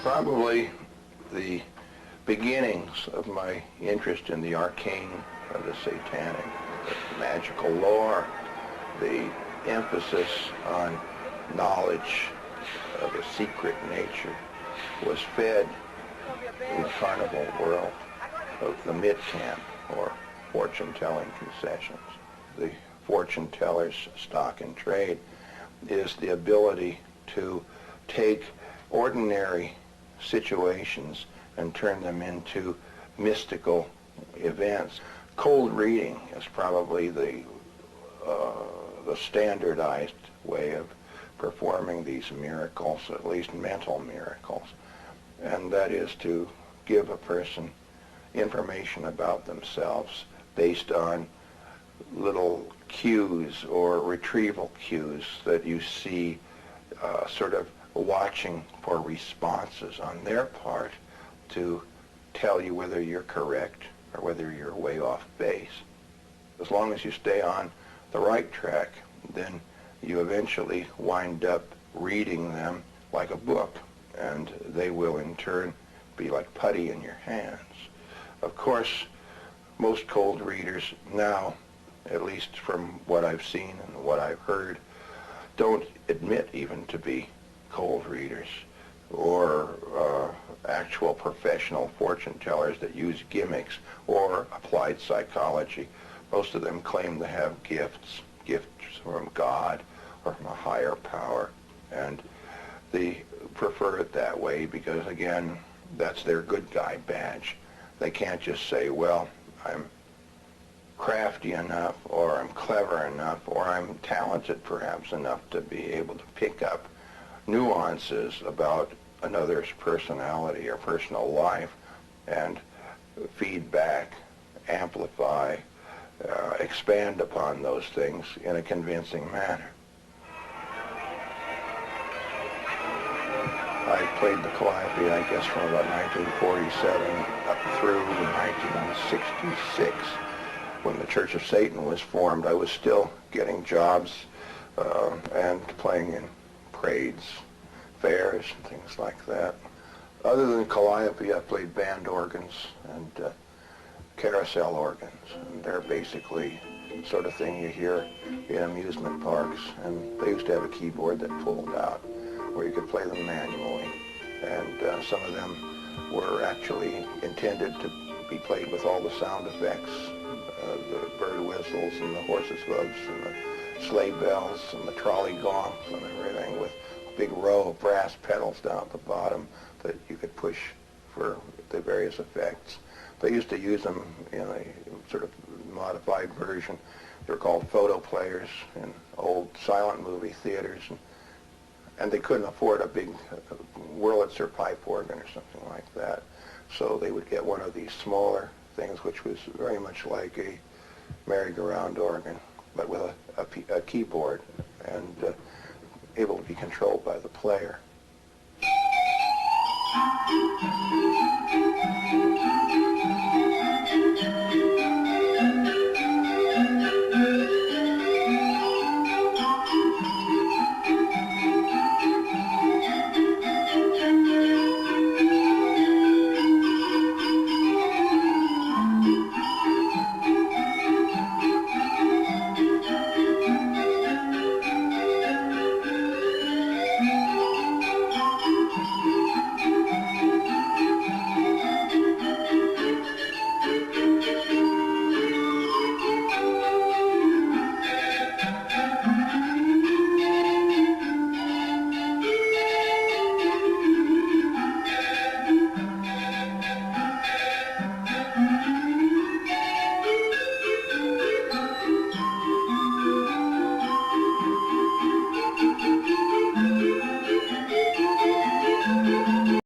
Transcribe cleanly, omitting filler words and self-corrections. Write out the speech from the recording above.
Probably the beginnings of my interest in the arcane, of the satanic, the magical lore, the emphasis on knowledge of a secret nature was fed in the carnival world of the mid-camp, or fortune-telling concessions. The fortune teller's stock in trade is the ability to take ordinary situations and turn them into mystical events. Cold reading is probably the standardized way of performing these miracles, at least mental miracles, and that is to give a person information about themselves based on little cues or retrieval cues that you see sort of watching for responses on their part to tell you whether you're correct or whether you're way off base. As long as you stay on the right track, then you eventually wind up reading them like a book, and they will in turn be like putty in your hands. Of course, most cold readers now, at least from what I've seen and what I've heard, don't admit even to be cold readers or actual professional fortune tellers that use gimmicks or applied psychology. Most of them claim to have gifts from God or from a higher power, and they prefer it that way because, again, that's their good guy badge. They can't just say, well, I'm crafty enough, or I'm clever enough, or I'm talented perhaps enough to be able to pick up nuances about another's personality or personal life and feed back, amplify, expand upon those things in a convincing manner. I played the calliope, I guess, from about 1947 up through 1966. When the Church of Satan was formed, I was still getting jobs and playing in parades, fairs, and things like that. Other than calliope, I played band organs and carousel organs. And they're basically the sort of thing you hear in amusement parks. And they used to have a keyboard that pulled out where you could play them manually. And some of them were actually intended to be played with all the sound effects, the bird whistles and the horse's hooves and the sleigh bells and the trolley gongs and everything, with a big row of brass pedals down at the bottom that you could push for the various effects. They used to use them in a sort of modified version. They were called photo players in old silent movie theaters, and they couldn't afford a big Wurlitzer pipe organ or something like that. So they would get one of these smaller things, which was very much like a merry-go-round organ, but with a keyboard and able to be controlled by the player.